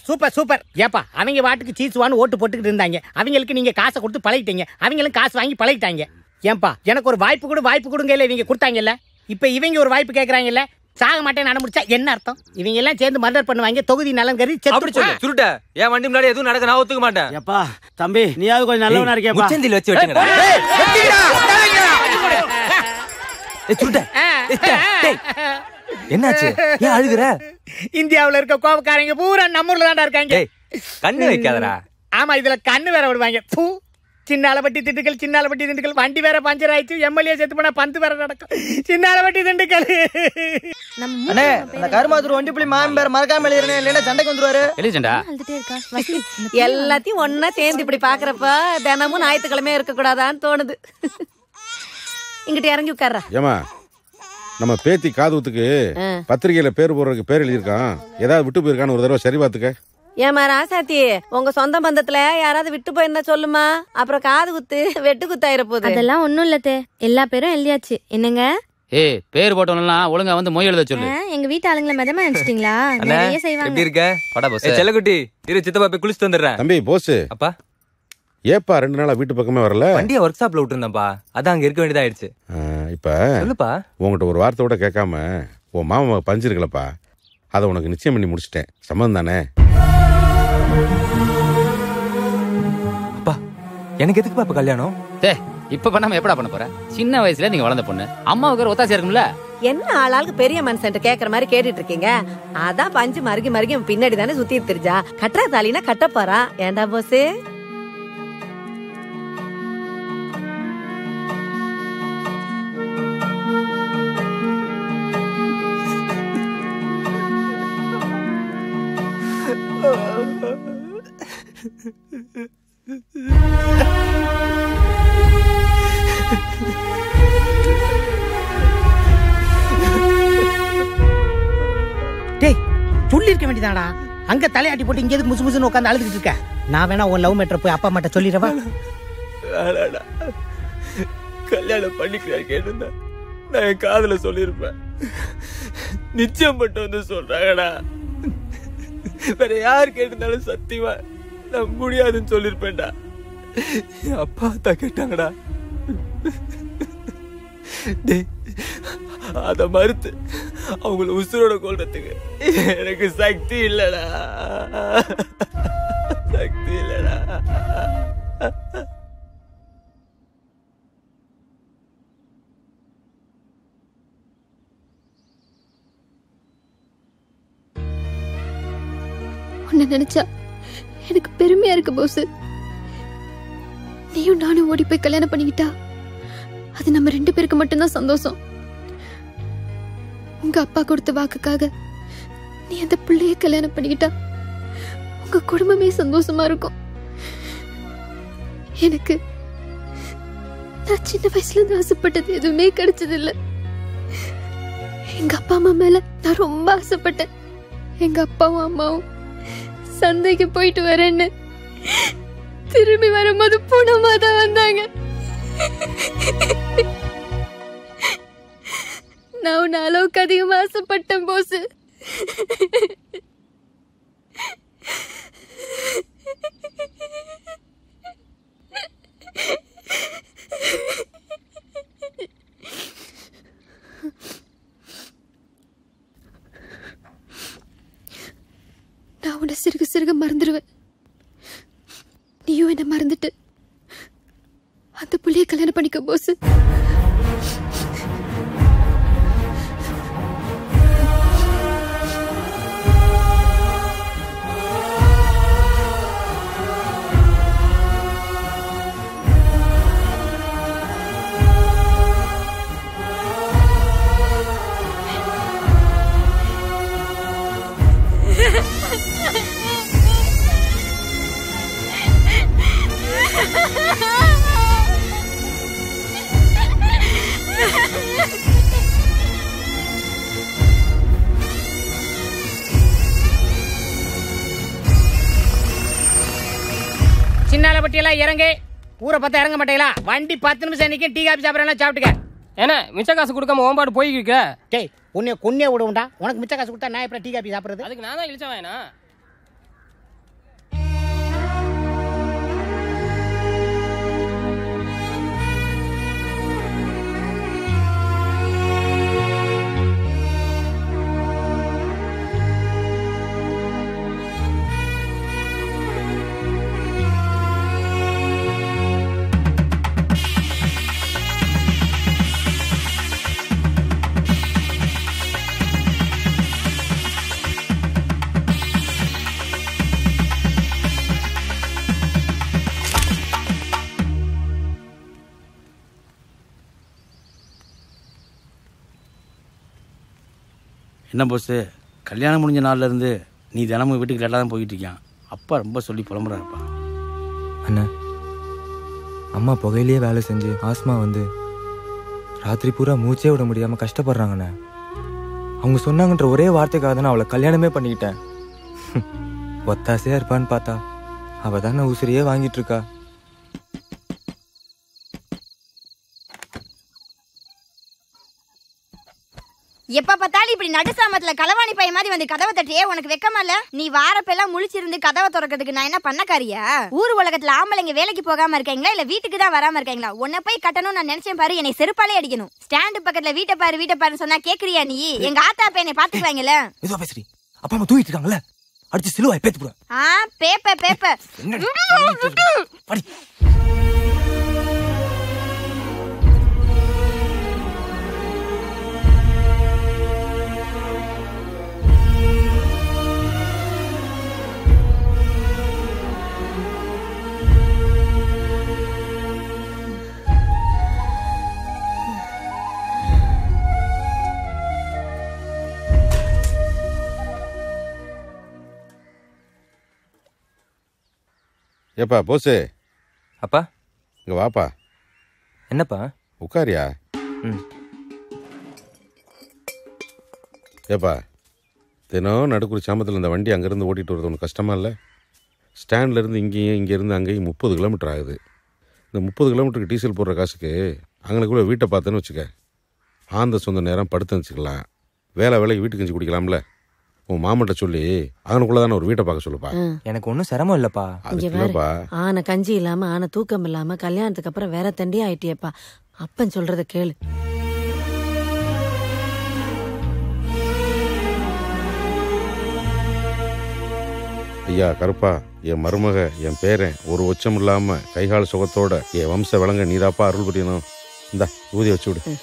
Super super. ஏப்பா அவங்க வாட்டுக்கு சீஸ் வான்னு ஓட்டு போட்டுக்கிட்டு இருந்தாங்க. அவங்களுக்கு நீங்க காசை கொடுத்து பழகிட்டீங்க. அவங்களும் காசு வாங்கி பழகிட்டாங்க. ஏன்பா எனக்கு ஒரு வாய்ப்பு கொடுங்க இல்ல இவங்க கொடுத்தாங்கல்ல. இப்ப இவங்க ஒரு வாய்ப்பு கேக்குறாங்கல்ல. சாக மாட்டேன்னு அனுப்பிச்சா என்ன அர்த்தம்? இவங்க எல்லாம் சேர்ந்து மர்டர் பண்ணுவாங்க. தொகுதி நலன் கருதி சுருட்ட என் வண்டி முன்னாடி எதுவும் நடக்க நான் ஒத்துக்க மாட்டேன். எப்பா தம்பி நீயாவது கொஞ்சம் நல்லவனா இருக்கேப்பா. முச்சந்தில வச்சு வெட்டுங்கடா. என்னாச்சு? ஏன் அழுகுற? இந்தியாவுல இருக்க கோபக்காரங்க பூரா நம்ம ஊர்ல தான்டா இருக்காங்க. கண்ணு வைக்காதடா. ஆமா இதுல கண்ணு வேற விடுவாங்க. சின்னாலப்பட்டி திண்டுக்கல் வண்டி வேற பஞ்சர் ஆயிடுச்சு. எம்எல்ஏ செத்து போனா பந்து வேற நடக்கும். சின்னாலப்பட்டி திண்டுக்கல். அண்ணே அந்த கருமாத்தூர் வண்டி புலி மாமி பேர் மறக்காம எழுதுறேன். இல்லைன்னா சண்டைக்கு வந்துருவாரு. எல்லாத்தையும் ஒன்னா சேர்ந்து இப்படி பாக்குறப்ப தினமும் ஞாயிற்றுக்கிழமையா இருக்க கூடாதான்னு தோணுது. இங்கிட்ட இறங்கி உட்கார்றா. ஏமா நம்ம பேத்தி காதுத்துக்கு பத்திரிகையில பேர் போடுறதுக்கு பேர் எழுதியிருக்கான். ஏதாவது விட்டு போயிருக்கான்னு ஒரு தடவை சரி பார்த்துக்க. ஏமா ராசாத்தி உங்க சொந்த பந்தத்துல யாராவது விட்டு போயிருந்தா சொல்லுமா. அப்புறம் காது குத்து வெட்டு குத்தாயிர போகுது. அதெல்லாம் ஒண்ணும் இல்லத்தே, எல்லா பேரும் எழுதியாச்சு. என்னங்க பேர் போட்டவங்கலாம் ஒழுங்கா வந்து மொய் எழுத சொல்லு. எங்க வீட்டு ஆளுங்களை மெதமா நினைச்சிட்டீங்களா? நிறைய செய்வாங்க. எப்படி இருக்க? படா போஸ். செல்லக்குட்டி இரு சித்தப்பா போய் குளிச்சு வந்துடுறேன். தம்பி போஸ். அப்பா ஏப்பா 2 நாளா வீட்டு பக்கமே வரல? வண்டியை ஒர்க் ஷாப்ல விட்டுருந்தேன்ப்பா. அதான் அங்க இருக்க வேண்டியதாயிடுச்சு. இப்ப சொல்லுப்பா. உங்ககிட்ட ஒரு வார்த்தை கூட கேட்காம உன் மாமா பஞ்சிருக்கலப்பா. அதை உனக்கு நிச்சயம் பண்ணி முடிச்சிட்டேன். சம்மந்தம் தானே? அப்பா எனக்கு எதுக்குப்பா இப்ப கல்யாணம்? இப்ப பண்ணாம எப்படா பண்ண போற? சின்ன வயசுல நீங்க வளர்ந்த பொண்ணு, அம்மாவுக்கு ஒத்தாசை இருக்கும்ல. என்ன ஆளாளுக்கு பெரிய மனுஷன் கேக்குற மாதிரி கேட்டுட்டு இருக்கீங்க. அதான் பஞ்சு மருகி பின்னாடி தானே சுத்தி தெரிஞ்சா. கட்டுற தாலினா கட்ட போறா. ஏண்டா போஸ்? டேய் சொல்லி இருக்க வேண்டியதாடா. அங்க தலையாட்டி போட்டு இங்க எதுக்கு முசு முசுன்னு உட்காந்து அழுதுகிட்டு இருக்க? நான் வேணா உன் லவ் மேட்டர் போய் அப்பா அம்மாட்ட சொல்லிடுவா. கல்யாணம் பண்ணிக்கிறாரு கேட்டு நான் என் காதுல சொல்லிருப்பேன். நிச்சயம் மட்டும் வந்து சொல்றாங்கடா. வேற யார் கேட்டிருந்தாலும் சத்தியமா நான் முடியாதுன்னு சொல்லிருப்பேன்டா. அப்பா தான் கேட்டாங்கடா. அத மறுத்து அவங்கள உசுரோட கொல்றதுக்கு எனக்கு சக்தி இல்லடா. சக்தி இல்லடா. உன்னை நினைச்சா எனக்கு பெருமையா இருக்கு போஸ். நீயும் நானும் ஓடி போய் கல்யாணம் பண்ணிக்கிட்டா அது நம்ம 2 பேருக்கு மட்டும்தான் சந்தோஷம். உங்க அப்பா கொடுத்த வாக்குக்காக நீ அந்த பிள்ளைய கல்யாணம் பண்ணிக்கிட்டா உங்க குடும்பமே சந்தோஷமா இருக்கும். எனக்கு நான் சின்ன வயசுல இருந்து ஆசைப்பட்டது எதுவுமே கிடைச்சது இல்ல. எங்க அப்பா அம்மா மேல நான் ரொம்ப ஆசைப்பட்டேன். எங்க அப்பாவும் அம்மாவும் சந்தைக்கு போயிட்டு வரேன்னு திரும்பி வரும்போது பூனமா தான் வந்தாங்க. நான் உன்ன அளவுக்கு அதிகமா ஆசைப்பட்டேன் போஸ். நான் உன்னை சிறுக சிறுக மறந்துடுவேன். நீயும் என்ன மறந்துட்டு அந்த புள்ளைய கல்யாணம் பண்ணிக்க போஸ். சின்னாலப்பட்டியெல்லாம் இறங்கு. ஊரை பார்த்தா இறங்க மாட்டீங்களா? வண்டி 10 நிமிஷம் நிற்கும். டீ காபி சாப்பிட்றேன் சாப்பிட்டுக்க. ஏன்னா மிச்ச காசு கொடுக்காம ஓம்பாடு போய்க்க. டேய் உன்னை கொன்னே விடுவோம்டா. உனக்கு மிச்ச காசு கொடுத்தா நான் எப்படி டீ காபி சாப்பிட்றது? அதுக்கு நான் தான் இழிச்ச வேணா. என்ன போஸ், கல்யாணம் முடிஞ்ச நாள்ல இருந்து நீ தினமும் வீட்டுக்கு லேட்டாக தான் போயிட்டு இருக்கியான். அப்பா ரொம்ப சொல்லி புலம்புறாருப்பா. அண்ணா, அம்மா புகையிலேயே வேலை செஞ்சு ஆஸ்மா வந்து ராத்திரி பூரா மூச்சே விட முடியாமல் கஷ்டப்படுறாங்கண்ணே. அவங்க சொன்னாங்கன்ற ஒரே வார்த்தைக்காக தான் நான் அவளை கல்யாணமே பண்ணிக்கிட்டேன். ஒத்தாசையாக இருப்பான்னு பார்த்தா அவள் தானே உசிரியே வாங்கிட்டு இருக்கா. எப்ப பார்த்தாலும் இப்படி நடுசாமத்துல களவாணி பைய மாதிரி வந்து கதவை தட்டியே உனக்கு வெக்கமா இல்ல? நீ வாரப்பெல்லாம் முழிச்சிருந்து கதவை திறக்கிறதுக்கு நான் என்ன பண்ணக்காரியா? ஊர் உலகத்துல ஆம்பளைங்க வேலைக்கு போகாம இருக்கீங்களா இல்ல வீட்டுக்கு தான் வராம இருக்கீங்களா? உன்னை போய் கட்டணும் நான் நினைச்சேன் பாரு, என்னை செருப்பாலே அடிக்கணும். ஸ்டாண்டு பக்கத்துல வீட்டை பாருன்னு சொன்னா கேக்குறியா நீ? எங்க ஆத்தா பையனை பாத்துக்குவாங்கல்ல. ஏதோ பேசுறீ, அப்பா அம்மா தூங்கிட்டு இருக்காங்கல்ல, அடிச்சு சிலுவாய் பேத்து போடுவேன். பேப்ப ஏப்பா போஸு. அப்பா இங்க வாப்பா. என்னப்பா? உட்காரியா? ஏப்பா, தினம் நடுக்குறி சாமத்தில் இந்த வண்டி அங்கேருந்து ஓட்டிகிட்டு வரது ஒன்று கஷ்டமா இல்லை? ஸ்டாண்ட்லேருந்து இங்கேயும் இங்கேருந்து அங்கேயும் 30 கிலோமீட்டர் ஆகுது. இந்த 30 கிலோமீட்டருக்கு டீசல் போடுற காசுக்கு அங்கனக்குள்ளே வீட்டை பார்த்தேன்னு வச்சுக்க, ஆந்த சொந்த நேரம் படுத்து வச்சுக்கலாம், வேலைக்கு வீட்டுக்கு கஞ்சி குடிக்கலாம்ல. உன் மாமன்ட்ட சொல்லி அவனுக்குள்ள தானே ஒரு வீட்டை பார்க்க சொல்லுப்பா. எனக்கு ஒன்றும் சிரமம் இல்லப்பா. ஆன கஞ்சி இல்லாம ஆன தூக்கம் இல்லாம கல்யாணத்துக்கு அப்புறம் வேற தண்டி ஆயிட்டியப்பா. அப்பன் சொல்றத கேளு. ஐயா கருப்பா, என் மருமக, என் பேரன் ஒரு உச்சம் இல்லாம கைகால சுகத்தோட என் வம்ச விளங்க நீதாப்பா அருள் புரியணும். இந்த ஊதிய வச்சு விடு.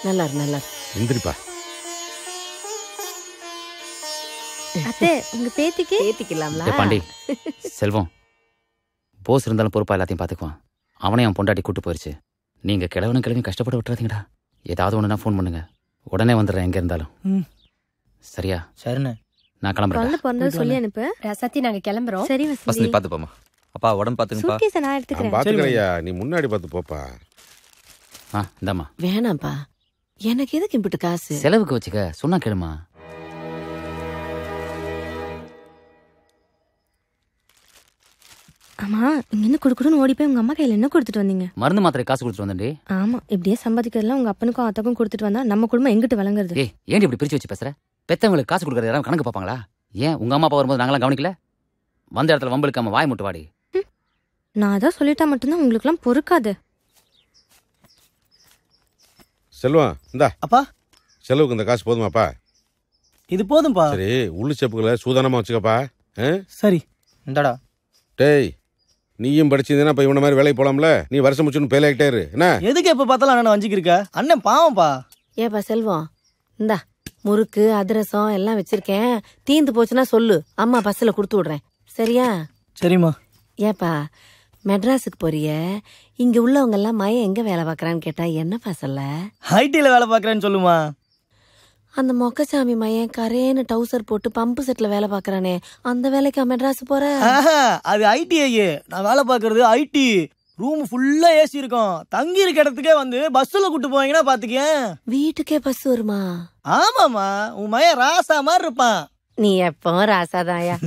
நல்லா எந்திரிப்பா. அத்தை, உங்க பேத்திக்கலாம்ல? பாண்டி செல்வம், போஸ் இருந்தாலும் பொறுப்பா எல்லாத்தையும் பாத்துக்குவான். அவனே அவன் பொண்டாட்டி கூட்டு போயிருச்சு. நீங்க கிழவனும் கஷ்டப்பட்டு விட்டுறாதீங்கடா. ஏதாவது ஒண்ணுனா ஃபோன் பண்ணுங்க, உடனே வந்துடுறேன் எங்க இருந்தாலும். சரியா? சரிண்ணே. நான் கிளம்புறேன். சொல்லி அனுப்பு. ரசத்தி, நாங்க கிளம்புறோம். சரி வசந்தி, பாத்து போமா. அப்பா உடம்பு பாத்துங்கப்பா. சூட்கேஸை நான் எடுத்துக்கிறேன். பாத்துக்கலையா, நீ முன்னாடி பார்த்து போப்பா. இந்தாம்மா. வேணாம்ப்பா, எனக்கு எதுக்கு இம்பிட்டு காசு? செலவுக்கு வச்சுக்க, சொன்னா கேளுமா. ஆமா, இங்க என்ன குடுக்குடுன்னு ஓடி போய் உங்க அம்மா கையில என்ன கொடுத்துட்டு வந்தீங்க? மருந்து மாத்திரை காசு கொடுத்துட்டு வந்தேன்டி. ஆமா, இப்படியே சம்பாதிக்கிறதுலாம் உங்க அப்பனுக்கும் அத்தாக்கும் கொடுத்துட்டு வந்தா நம்ம குடும்பம் எங்கிட்டு வழங்குறது? ஏன் இப்படி பிரிச்சு வச்சு பேசுற? பெத்தவங்களுக்கு காசு கொடுக்கறது யாரும் கணக்கு பாப்பாங்களா? ஏன் உங்க அம்மா அப்பா வரும்போது நாங்களாம் கவனிக்கல? வந்த இடத்துல வம்பளுக்காம வாய் முட்டு வாடி. நான் அதான் சொல்லிட்டா மட்டும்தான் உங்களுக்கு எல்லாம் பொறுக்காது. செல்வம், இந்தா அப்பா, செலவுக்கு இந்த காசு போதுமாப்பா? இது போதும்பா. சரி, உள்ளு செப்புகளை சூதானமா வச்சுக்கப்பா. சரி, இந்தடா. டேய், நீயும் படிச்சிருந்தா இப்ப இவன மாதிரி வேலைக்கு போலாம்ல. நீ வருஷம் முடிச்சுன்னு பேல ஆகிட்டே இரு. என்ன எதுக்கு எப்ப பார்த்தாலும் அண்ணன் வஞ்சிக்கிருக்க? அண்ணன் பாவம்பா. ஏப்பா செல்வம், இந்தா முறுக்கு அதிரசம் எல்லாம் வச்சிருக்கேன். தீந்து போச்சுன்னா சொல்லு, அம்மா பஸ்ல கொடுத்து விடுறேன். சரியா? சரிம்மா. ஏப்பா, மெட்ராஸுக்கு போறிய, இங்க உள்ளவங்க எல்லாம் மயம் எங்க வேலை பாக்குறான்னு கேட்டா என்னப்பா சொல்ல? ஐடில வேலை பாக்குறேன்னு சொல்லுமா. அந்த மொக்கசாமி மையன் கரேன்னு டவுசர் போட்டு பம்பு செட்ல வேலை பாக்குறானே, அந்த வேலைக்கா மெட்ராஸ் போற? அது ஐடிஐ. நான் வேலை பாக்குறது ஐடி. ரூம் ஃபுல்லா ஏசி இருக்கும். தங்கி இருக்க இடத்துக்கே வந்து பஸ்ல கூட்டு போவீங்கன்னா பாத்துக்கேன். வீட்டுக்கே பஸ் வருமா? ஆமாமா, உன் மையன் ராசா மாதிரி இருப்பான். நீ எப்போ ராசாதாயா?